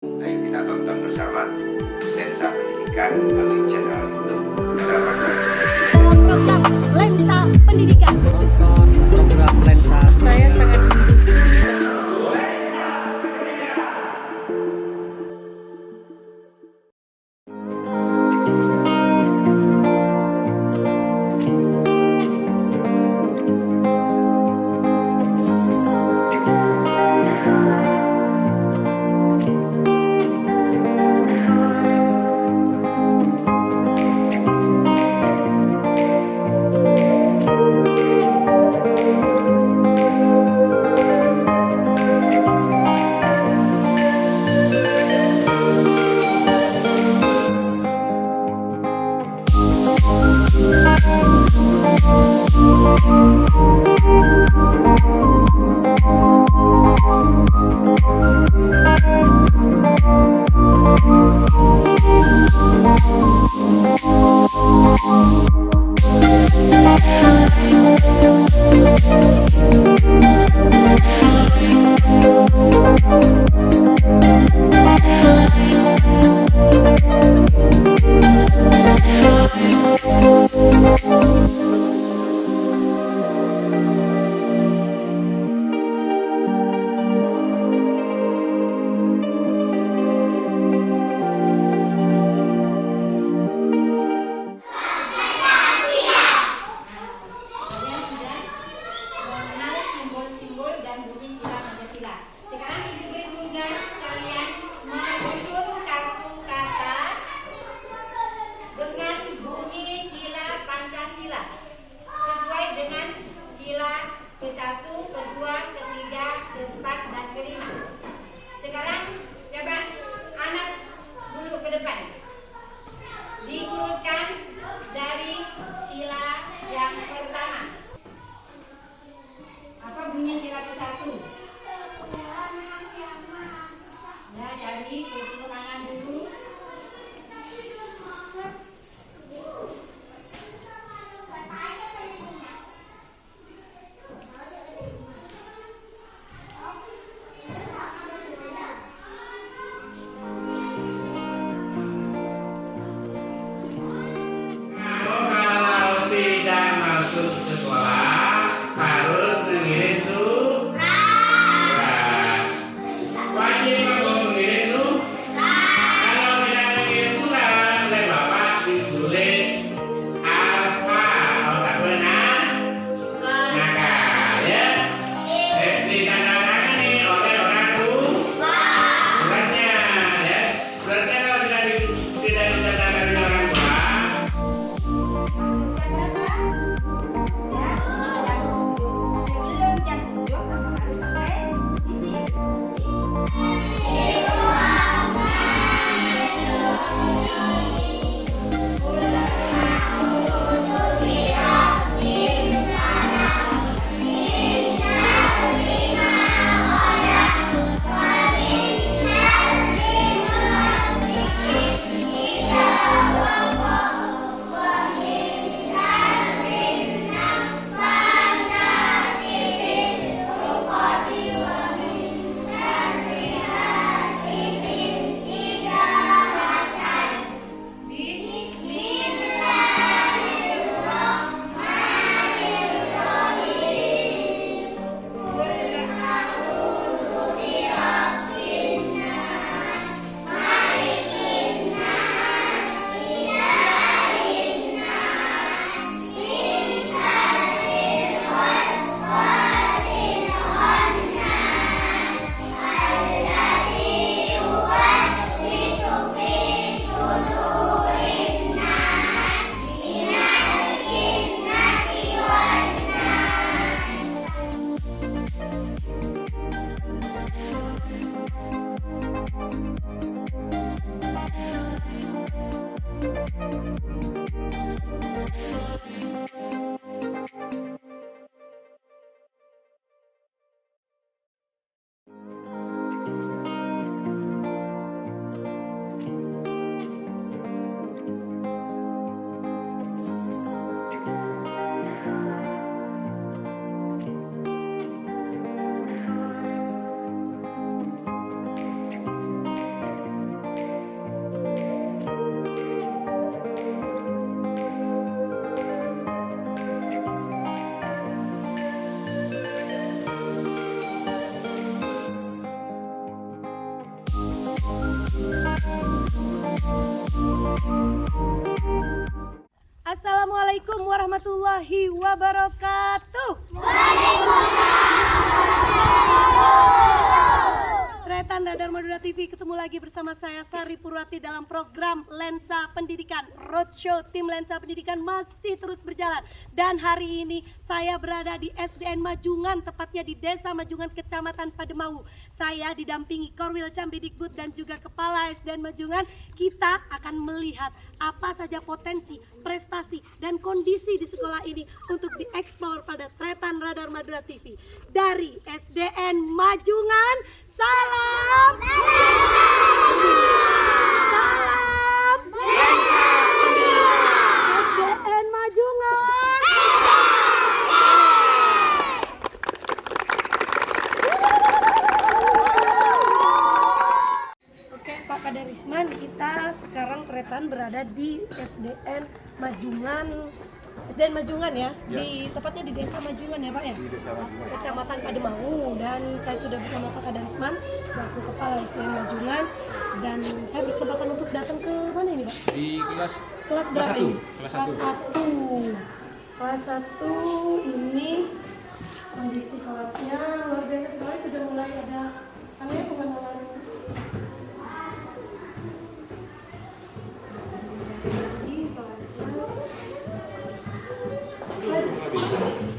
Ayo kita tonton bersama Lensa Pendidikan melalui channel YouTube Harapan. Program Lensa Pendidikan. Nonton program Lensa. Saya sangat Assalamualaikum warahmatullahi wabarakatuh. Tretan Radar Madura TV ketemu lagi bersama saya Sari Purwati dalam program Lensa Pendidikan. Roadshow tim Lensa Pendidikan masih terus berjalan. Dan hari ini saya berada di SDN Majungan, tepatnya di Desa Majungan, Kecamatan Pademau. Saya didampingi Korwil Cambidikbud dan juga Kepala SDN Majungan. Kita akan melihat apa saja potensi, prestasi, dan kondisi di sekolah ini untuk dieksplor pada Tretan Radar Madura TV. Dari SDN Majungan, salam! Salam! SDN Majungan! Oke Pak Kadarisman, kita sekarang Tretan berada di SDN Majungan. SDN Majungan ya, di tepatnya di Desa Majungan ya Pak ya? Di Desa Majungan. Kecamatan Pademau, dan saya sudah bersama Pak Kadarisman selaku Kepala SDN Majungan, dan saya berkesempatan untuk datang ke mana ini Pak? Di Kelas berapa ini? Kelas Kelas 1. Kelas 1 ini kondisi kelasnya luar biasa sekali, sudah mulai ada pengenalan kondisi kelasnya.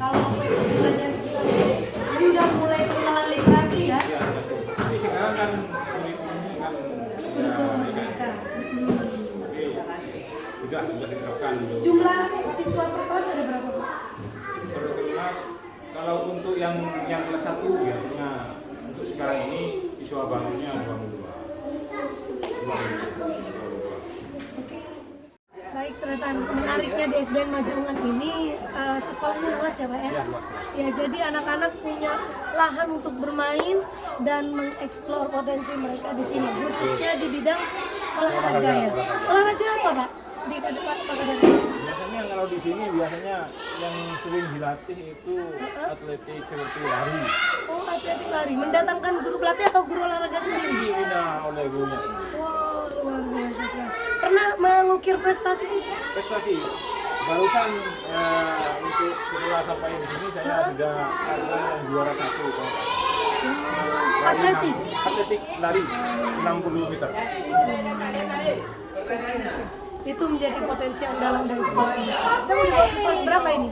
Kalau belajar digital jadi udah mulai pengenalan literasi ya. Tapi sekarang kan kurikulumnya kan Kurikulum mereka. sudah diterapkan. Jumlah siswa per kelas ada berapa Pak? Per kelas kalau untuk yang kelas 1 biasanya untuk sekarang ini siswa barunya 22. Baik, Tretan, menariknya di SDN Majungan ini sekolahnya luas ya Pak ya? Ya, luas. Ya, jadi anak-anak punya lahan untuk bermain dan mengeksplor potensi mereka di sini, khususnya di bidang olahraga ya. Olahraga apa Pak? Di Pak Kadarisman? Biasanya kalau di sini biasanya yang sering dilatih itu atletik seperti lari. Oh, atletik lari. Mendatangkan guru pelatih atau guru olahraga sendiri? Dibina oleh gurunya sendiri. Wow, luar biasa sekali. Pernah mengukir prestasi? Prestasi barusan untuk setelah sampai di sini saya sudah ada yang juara 1 kalau nggak salah. Atletik lari 60 meter. Itu menjadi potensi andalan dari sekolah ini. Kita mau dibawa ke kelas berapa ini?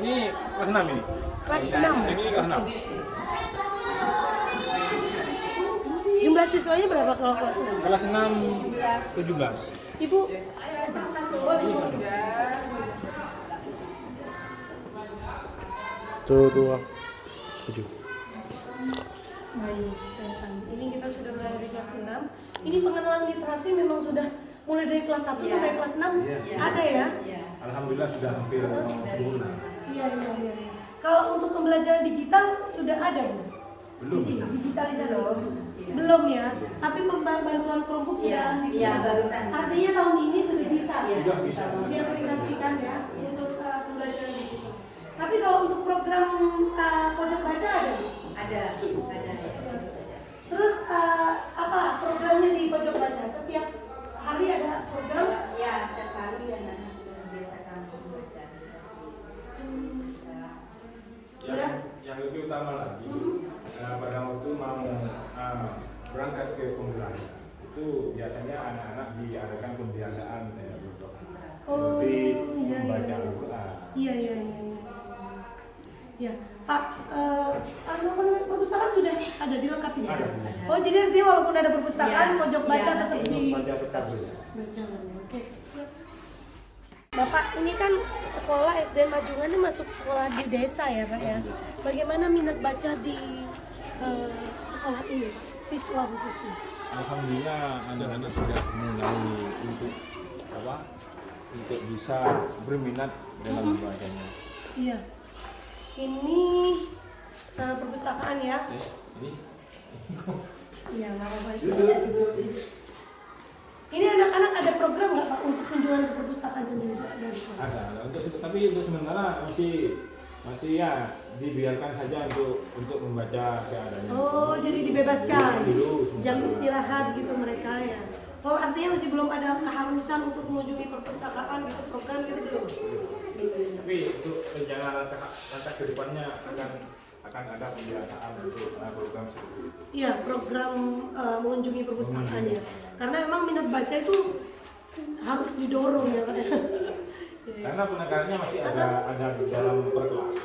Ini kelas 6 ini. Kelas 6. Ini kelas 6. Jumlah siswanya berapa kalau kelas 6? Kelas 6 17. Ibu, boleh. Tuh 7. Baik, ini kita sudah berada di kelas 6. Ini pengenalan literasi memang sudah mulai dari kelas 1 sampai kelas 6 ada ya? Alhamdulillah sudah hampir sempurna. Iya. Kalau untuk pembelajaran digital sudah ada Bu? Belum. Di sini, digitalisasi? Belum ya? Tapi bantuan Chromebook sudah barusan. Artinya tahun ini sudah bisa Sudah bisa. diaplikasikan ya untuk pembelajaran digital. Tapi kalau untuk program pojok baca ada Bu? Ada. Terus apa programnya di pojok baca? Setiap hari ada program? Ya, setiap hari anak-anak sudah membiasakan membaca. Yang lebih utama lagi pada waktu mau berangkat ke pembelajaran itu biasanya anak-anak diadakan pembiasaan seperti membaca Al-Quran. Iya. Ya, Pak, perpustakaan sudah ada dilengkapi ya? Ada. Oh, jadi artinya walaupun ada perpustakaan, Iya. pojok baca Iya, tetap Untuk di baca tetap ya. berjalan. Oke. Bapak, ini kan sekolah SDN Majungan ini masuk sekolah di desa ya Pak ya. Bagaimana minat baca di sekolah ini, siswa khususnya? Alhamdulillah anak-anak sudah mulai untuk bisa berminat dalam membacanya. Iya. Ini perpustakaan ya. Ini Iya, nggak apa-apa. Ini anak-anak ada program nggak Pak untuk kunjungan ke perpustakaan sendiri Pak? ada untuk tapi untuk sementara masih ya dibiarkan saja untuk membaca seadanya. Oh, jadi dibebaskan. Dulu. Jam istirahat gitu mereka ya. Oh, artinya masih belum ada keharusan untuk mengunjungi perpustakaan gitu, program gitu belum? Tapi untuk rencana langkah ke depannya akan ada pembiasaan untuk program seperti itu. Iya, program mengunjungi perpustakaan ya. Karena memang minat baca itu harus didorong ya Pak. Karena penekanannya masih ada di dalam per kelas.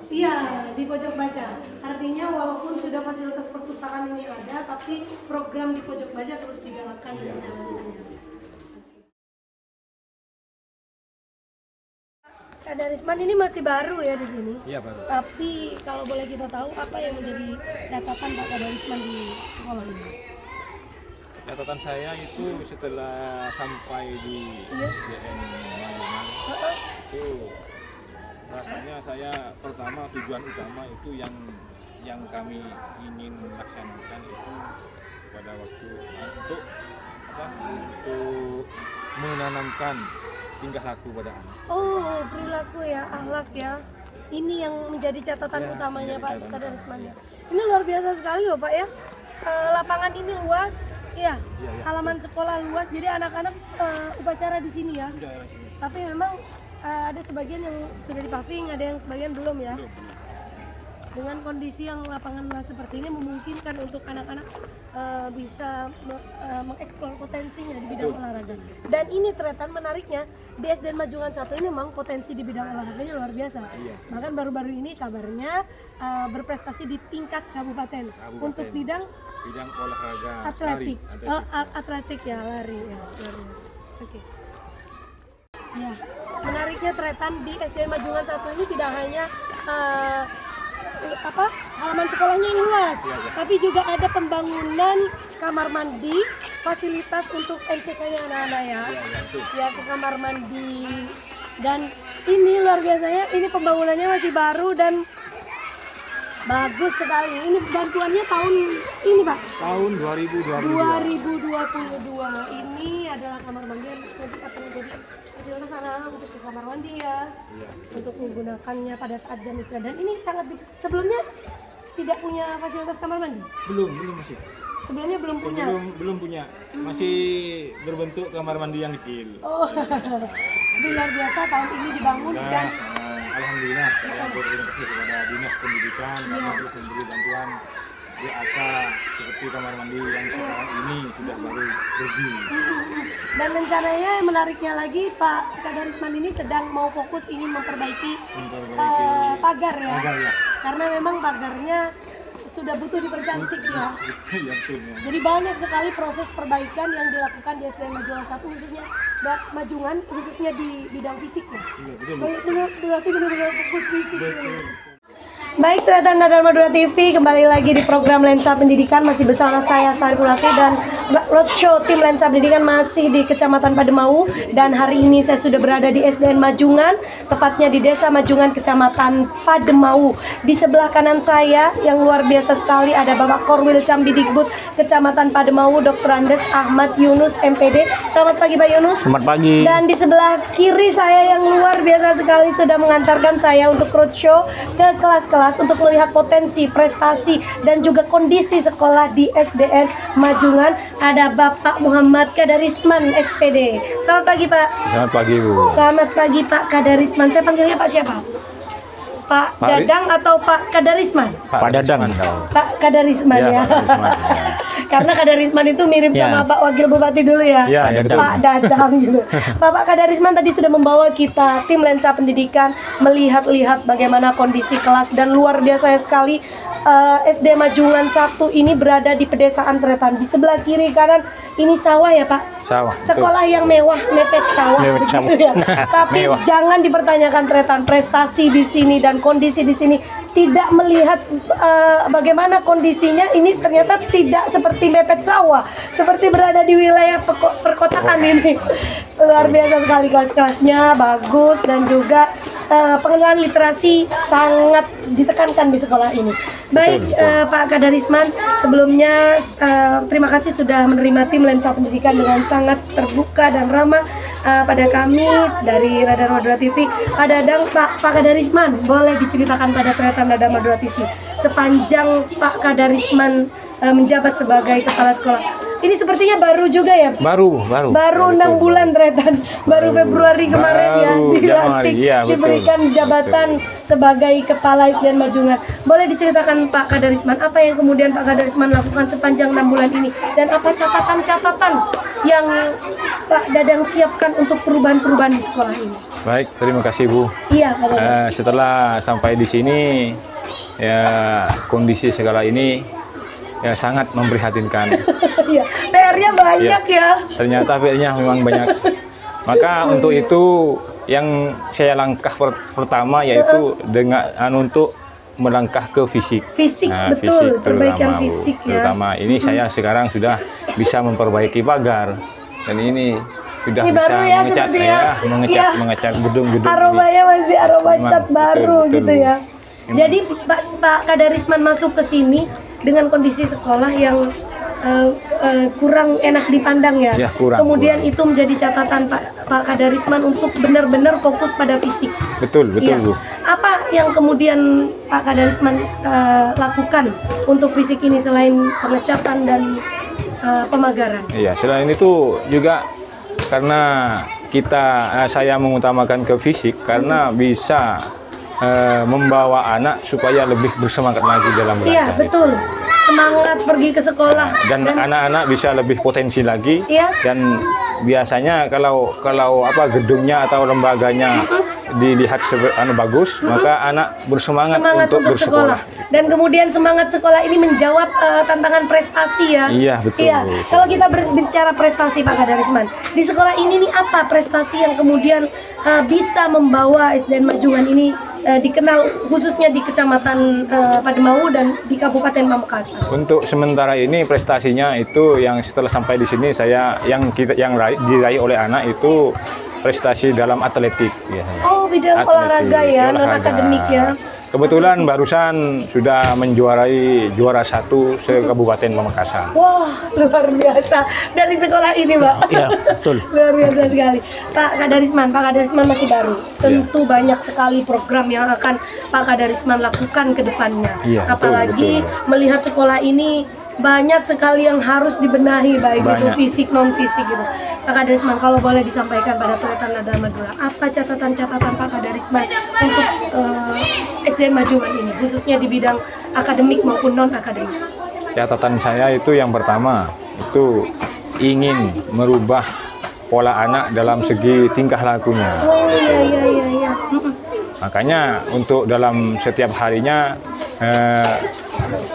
Iya, di pojok baca. Artinya walaupun sudah fasilitas perpustakaan ini ada, tapi program di pojok baca terus digalakkan dan dijalankan. Kak Darisman ini masih baru ya di sini. Iya, baru. Tapi kalau boleh kita tahu apa yang menjadi catatan Pak Darisman di sekolah ini? Catatan saya itu setelah sampai di SDN Mangungan itu rasanya saya pertama tujuan utama itu yang kami ingin laksanakan itu pada waktu untuk menanamkan tingkah laku pada anak. Oh, perilaku ya, akhlak ya. Ini yang menjadi catatan utamanya Pak Darisman ya. Ini luar biasa sekali loh Pak ya. Lapangan ini luas, ya. Halaman sekolah luas, jadi anak-anak upacara di sini ya. Tapi memang ada sebagian yang sudah dipaving, ada yang sebagian belum ya. Dengan kondisi yang lapangan luas seperti ini memungkinkan untuk anak-anak bisa mengeksplor potensinya di bidang olahraga. Dan ini Tretan menariknya di SDN Majungan 1 ini memang potensi di bidang olahraganya luar biasa. Bahkan baru-baru ini kabarnya berprestasi di tingkat kabupaten. Untuk bidang olahraga atletik. Atletik ya, lari ya. Oke. Ya, menariknya Tretan di SDN Majungan 1 ini tidak hanya halaman sekolahnya yang luas, tapi juga ada pembangunan kamar mandi, fasilitas untuk MCK-nya anak-anak ya, ke kamar mandi. Dan ini luar biasanya, ini pembangunannya masih baru dan bagus sekali. Ini bantuannya tahun ini Pak? Tahun 2022. Ini adalah kamar mandi yang nanti akan menjadi fasilitas anak-anak untuk ke kamar mandi ya, untuk menggunakannya pada saat jam istirahat. Dan ini sangat sebelumnya tidak punya fasilitas kamar mandi? Belum masih. Sebelumnya belum punya? Belum punya, masih berbentuk kamar mandi yang kecil. Oh, tapi luar biasa tahun ini dibangun dan alhamdulillah saya berterima kasih kepada Dinas Pendidikan karena telah memberi bantuan DAK seperti kamar mandi yang sekarang ini sudah baru berdiri. Dan rencananya yang menariknya lagi Pak Darisman ini sedang mau fokus ingin memperbaiki pagar ya. Karena memang pagarnya sudah butuh dipercantik ya. Jadi banyak sekali proses perbaikan yang dilakukan di SDN Majungan 1 khususnya di bidang fisiknya. Berarti benar-benar fokus fisik. Baik, Tretan Dharma Dura TV kembali lagi di program Lensa Pendidikan, masih bersama saya Sari Purwati dan Roadshow tim Lensa Pendidikan masih di Kecamatan Pademau. Dan hari ini saya sudah berada di SDN Majungan, tepatnya di Desa Majungan, Kecamatan Pademau. Di sebelah kanan saya yang luar biasa sekali ada Bapak Korwil Cambidikbud Kecamatan Pademau, Dr. Andes Ahmad Yunus MPD. Selamat pagi Pak Yunus. Selamat pagi. Dan di sebelah kiri saya yang luar biasa sekali sudah mengantarkan saya untuk roadshow ke kelas-kelas untuk melihat potensi, prestasi, dan juga kondisi sekolah di SDN Majungan. Ada Bapak Muhammad Kadarisman SPD. Selamat pagi Pak. Selamat pagi Bu. Selamat pagi Pak Kadarisman. Saya panggilnya Pak siapa? Pak Dadang atau Pak Kadarisman? Pak Dadang. Pak Kadarisman ya. Karena Kadarisman itu mirip sama Pak Wakil Bupati dulu ya. Pak Dadang gitu. Bapak Kadarisman tadi sudah membawa kita tim Lensa Pendidikan melihat-lihat bagaimana kondisi kelas dan luar biasa sekali. SD Majungan 1 ini berada di pedesaan Tretan. Di sebelah kiri kanan ini sawah ya Pak? Sawah. Sekolah yang mewah, mepet sawah begitu ya. Tapi jangan dipertanyakan Tretan, prestasi di sini dan kondisi di sini tidak melihat bagaimana kondisinya. Ini ternyata tidak seperti mepet sawah, seperti berada di wilayah perkotaan ini. Luar biasa sekali, kelas-kelasnya bagus dan juga pengenalan literasi sangat ditekankan di sekolah ini. Baik, Pak Kadarisman, sebelumnya terima kasih sudah menerima tim Lensa Pendidikan dengan sangat terbuka dan ramah pada kami dari Radar Madura TV. Pak Dadang, Pak Kadarisman, boleh diceritakan pada tretan Radar Madura TV sepanjang Pak Kadarisman menjabat sebagai kepala sekolah. Ini sepertinya baru juga ya? Baru 6 bulan tretan, baru Februari kemarin ya dilantik, iya, diberikan jabatan sebagai kepala SDN Majungan. Boleh diceritakan Pak Kadarisman apa yang kemudian Pak Kadarisman lakukan sepanjang 6 bulan ini dan apa catatan-catatan yang Pak Dadang siapkan untuk perubahan-perubahan di sekolah ini? Baik, terima kasih Bu. Iya, Pak Dadang. Setelah sampai di sini, ya kondisi sekolah ini ya sangat memprihatinkan. Iya, PR-nya banyak ya. Ternyata PR-nya memang banyak. Maka untuk itu yang saya langkah pertama yaitu dengan untuk melangkah ke fisik. Fisik, betul, perbaikan fisik ya. Terutama ini saya sekarang sudah bisa memperbaiki pagar dan ini sudah Ini bisa baru ya, mengecat seperti ya. mengecat gedung-gedung. Aromanya masih aroma cat baru betul, gitu ya. Memang. Jadi Pak Kadarisman masuk ke sini dengan kondisi sekolah yang kurang enak dipandang ya. Ya, kurang. Kemudian itu menjadi catatan Pak Kadarisman untuk benar-benar fokus pada fisik. Betul Iya. Bu. Apa yang kemudian Pak Kadarisman lakukan untuk fisik ini selain pengecatan dan pemagaran? Iya, selain itu juga karena saya mengutamakan ke fisik karena bisa membawa anak supaya lebih bersemangat lagi dalam belajar. Iya, betul. Semangat pergi ke sekolah Dan anak-anak bisa lebih potensi lagi. Iya. Dan biasanya kalau gedungnya atau lembaganya dilihat bagus, maka anak bersemangat untuk bersekolah. Dan kemudian semangat sekolah ini menjawab tantangan prestasi ya. Iya, betul. Iya. Kalau kita berbicara prestasi Pak Kadarisman, di sekolah ini nih apa prestasi yang kemudian bisa membawa SDN Majungan ini dikenal khususnya di Kecamatan Pademau dan di Kabupaten Pamekasan? Untuk sementara ini prestasinya itu yang setelah sampai di sini yang diraih oleh anak itu prestasi dalam atletik biasanya. Oh, bidang olahraga ya, non akademik ya. Kebetulan barusan sudah menjuarai juara 1 se-Kabupaten Pamekasan. Wah, luar biasa. Dari sekolah ini, Pak. Iya, betul. Luar biasa sekali. Pak Kadarisman masih baru. Tentu banyak sekali program yang akan Pak Kadarisman lakukan ke depannya. Iya, apalagi betul. melihat sekolah ini banyak sekali yang harus dibenahi, baik itu fisik non fisik gitu. Pak Kadarisman, kalau boleh disampaikan pada tretan Radar Madura, apa catatan-catatan Pak Kadarisman untuk SDN Majungan ini, khususnya di bidang akademik maupun non akademik? Catatan saya itu yang pertama itu ingin merubah pola anak dalam segi tingkah lakunya. Oh iya. Makanya untuk dalam setiap harinya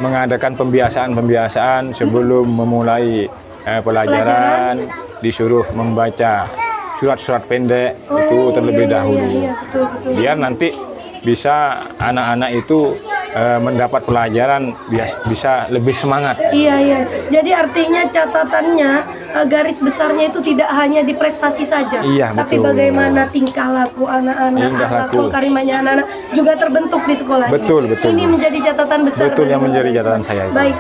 mengadakan pembiasaan sebelum memulai pelajaran, disuruh membaca surat-surat pendek itu terlebih dahulu. Iya, betul. Biar nanti bisa anak-anak itu mendapat pelajaran bisa lebih semangat. Iya. Jadi artinya catatannya garis besarnya itu tidak hanya di prestasi saja, Iya, tapi betul. bagaimana tingkah laku anak-anak, akhlak karimanya anak-anak juga terbentuk di sekolah ini. Betul. Ini menjadi catatan besar. Betul yang menjadi catatan saya itu. Baik,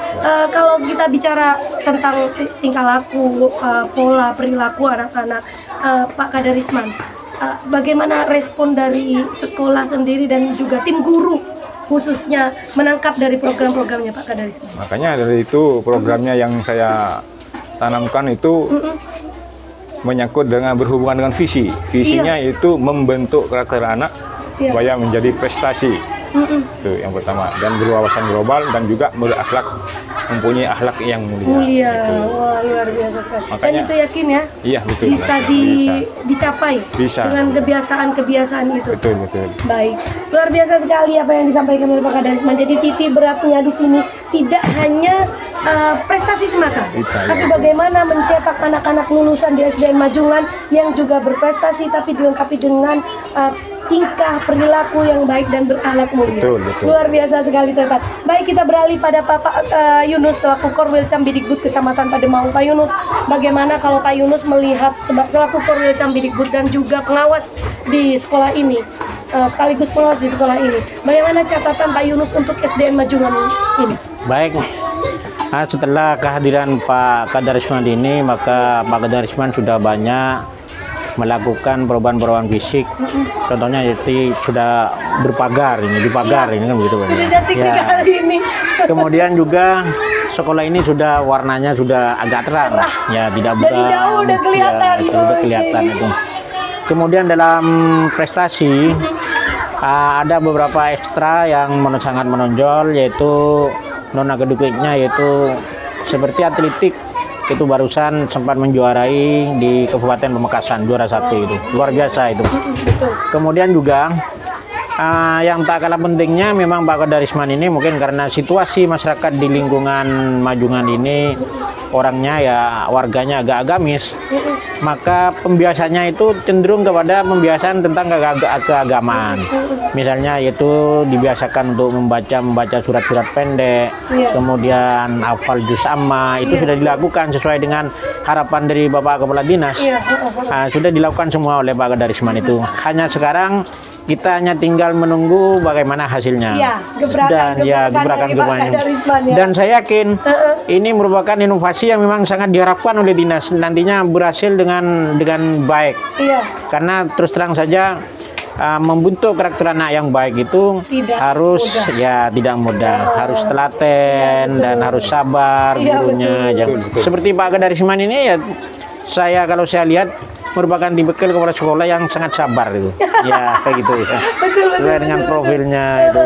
kalau kita bicara tentang tingkah laku, pola perilaku anak-anak, Pak Kadarisman, bagaimana respon dari sekolah sendiri dan juga tim guru khususnya menangkap dari program-programnya Pak Kadarisman? Makanya dari itu programnya yang saya tanamkan itu menyangkut dengan berhubungan dengan visi. Visinya itu membentuk karakter anak supaya menjadi prestasi. Itu yang pertama, dan berwawasan global dan juga berakhlak, mempunyai akhlak yang mulia. Wah, luar biasa sekali. Makanya, dan itu yakin ya? Iya, betul. Bisa dicapai dengan kebiasaan-kebiasaan itu. Betul. Baik, luar biasa sekali apa yang disampaikan oleh Pak Kadarisman. Jadi titik beratnya di sini tidak hanya prestasi semata, tapi bagaimana mencetak anak-anak lulusan di SDN Majungan yang juga berprestasi tapi dilengkapi dengan tingkah perilaku yang baik dan berakhlak mulia. Betul. Luar biasa sekali teman. Baik, kita beralih pada Bapak Yunus selaku Korwil Cambidikbud Kecamatan Pademau. Pak Yunus, bagaimana kalau Pak Yunus melihat selaku Korwil Cambidikbud dan juga pengawas di sekolah ini, sekaligus pengawas di sekolah ini. Bagaimana catatan Pak Yunus untuk SDN Majungan ini? Baik, setelah kehadiran Pak Kadarisman ini, maka Pak Kadarisman sudah banyak melakukan perubahan-perubahan fisik. Contohnya itu sudah berpagar ini, dipagar ini kan begitu. Sudah cantik sekali ini. Kemudian juga sekolah ini sudah warnanya sudah agak terang, ya tidak buram. Dari jauh udah kelihatan. Ya, sudah kelihatan itu. Kemudian dalam prestasi ada beberapa ekstra yang sangat menonjol, yaitu nona kedukiknya, yaitu seperti atletik itu barusan sempat menjuarai di Kabupaten Pamekasan, juara 1 itu luar biasa itu. Kemudian juga yang tak kalah pentingnya memang Pak Kadarisman ini mungkin karena situasi masyarakat di lingkungan Majungan ini orangnya ya warganya agak agamis, maka pembiasannya itu cenderung kepada pembiasaan tentang keagamaan. Misalnya yaitu dibiasakan untuk membaca surat-surat pendek, kemudian hafal juz amma, itu sudah dilakukan sesuai dengan harapan dari Bapak Kepala Dinas. Sudah dilakukan semua oleh Pak Kadarisman itu. Hanya sekarang kita hanya tinggal menunggu bagaimana hasilnya. Gebrakan ya. Dan saya yakin ini merupakan inovasi yang memang sangat diharapkan oleh dinas nantinya berhasil dengan baik. Karena terus terang saja membentuk karakter anak yang baik itu tidak mudah, harus telaten dan harus sabar gurunya. Seperti Pak Kadarisman ini ya, kalau saya lihat merupakan dibekal kepala sekolah yang sangat sabar itu. Ya, kayak gitu ya. Betul. Dengan profilnya itu.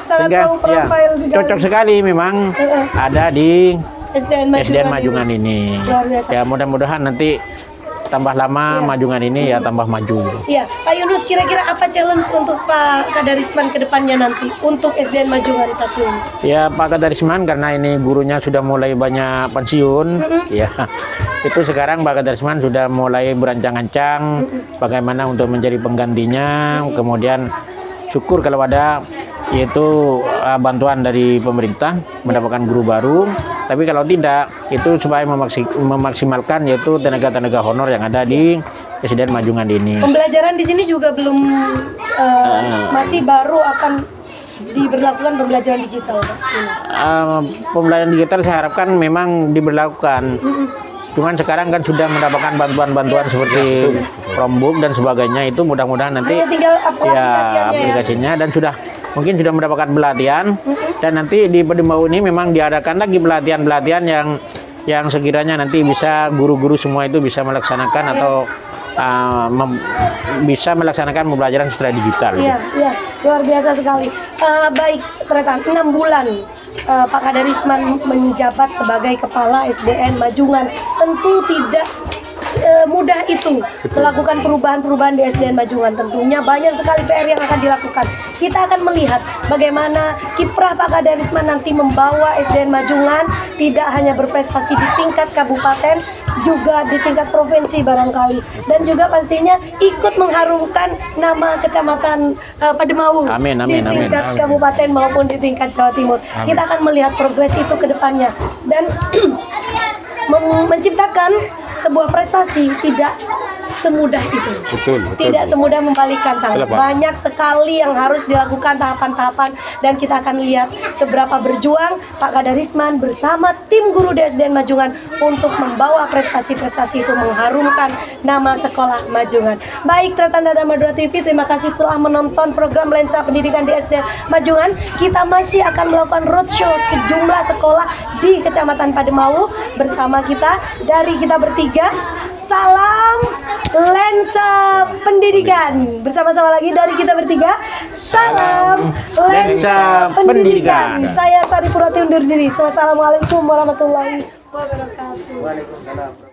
Sehingga ya, cocok sekali memang ada di SDN Majungan ini. Ya, mudah-mudahan nanti tambah lama Majungan ini ya tambah maju. Iya, Pak Yunus, kira-kira apa challenge untuk Pak Kadarisman ke depannya nanti untuk SDN Majungan 1 ini? Ya, Pak Kadarisman karena ini gurunya sudah mulai banyak pensiun, ya. Itu sekarang Pak Kadarisman sudah mulai berancang-ancang bagaimana untuk menjadi penggantinya. Kemudian syukur kalau ada yaitu bantuan dari pemerintah mendapatkan guru baru. Tapi kalau tidak, itu supaya memaksimalkan yaitu tenaga-tenaga honor yang ada di SDN Majungan ini. Pembelajaran di sini juga belum masih baru akan diberlakukan pembelajaran digital, Pak Yunus. Pembelajaran digital saya harapkan memang diberlakukan. Cuman sekarang kan sudah mendapatkan bantuan-bantuan seperti Chromebook dan sebagainya, itu mudah-mudahan nanti tinggal aplikasinya dan mungkin sudah mendapatkan pelatihan dan nanti di Pademau ini memang diadakan lagi pelatihan-pelatihan yang sekiranya nanti bisa guru-guru semua itu bisa melaksanakan atau bisa melaksanakan pembelajaran secara digital. Iya, luar biasa sekali. Baik, ternyata 6 bulan Pak Kadarisman menjabat sebagai Kepala SDN Majungan. Tentu tidak mudah itu melakukan perubahan-perubahan di SDN Majungan. Tentunya banyak sekali PR yang akan dilakukan. Kita akan melihat bagaimana kiprah Pak Kadarisman nanti membawa SDN Majungan tidak hanya berprestasi di tingkat kabupaten, juga di tingkat provinsi barangkali, dan juga pastinya ikut mengharumkan nama Kecamatan Pademau di tingkat kabupaten maupun di tingkat Jawa Timur. Kita akan melihat progres itu ke depannya dan menciptakan sebuah prestasi tidak semudah itu. Betul. Tidak semudah membalikan tangan. Banyak sekali yang harus dilakukan tahapan-tahapan dan kita akan lihat seberapa berjuang Pak Kadarisman bersama tim guru di SDN Majungan untuk membawa prestasi-prestasi itu mengharumkan nama sekolah Majungan. Baik, Tretanda dan Madura TV, terima kasih telah menonton program Lensa Pendidikan di SDN Majungan. Kita masih akan melakukan roadshow sejumlah sekolah di Kecamatan Pademau bersama kita dari kita bertiga. Salam Lensa Pendidikan. Bersama-sama lagi dari kita bertiga. Salam Lensa Pendidikan. Saya Sari Purwati undur diri. Wassalamualaikum warahmatullahi wabarakatuh. Waalaikumsalam.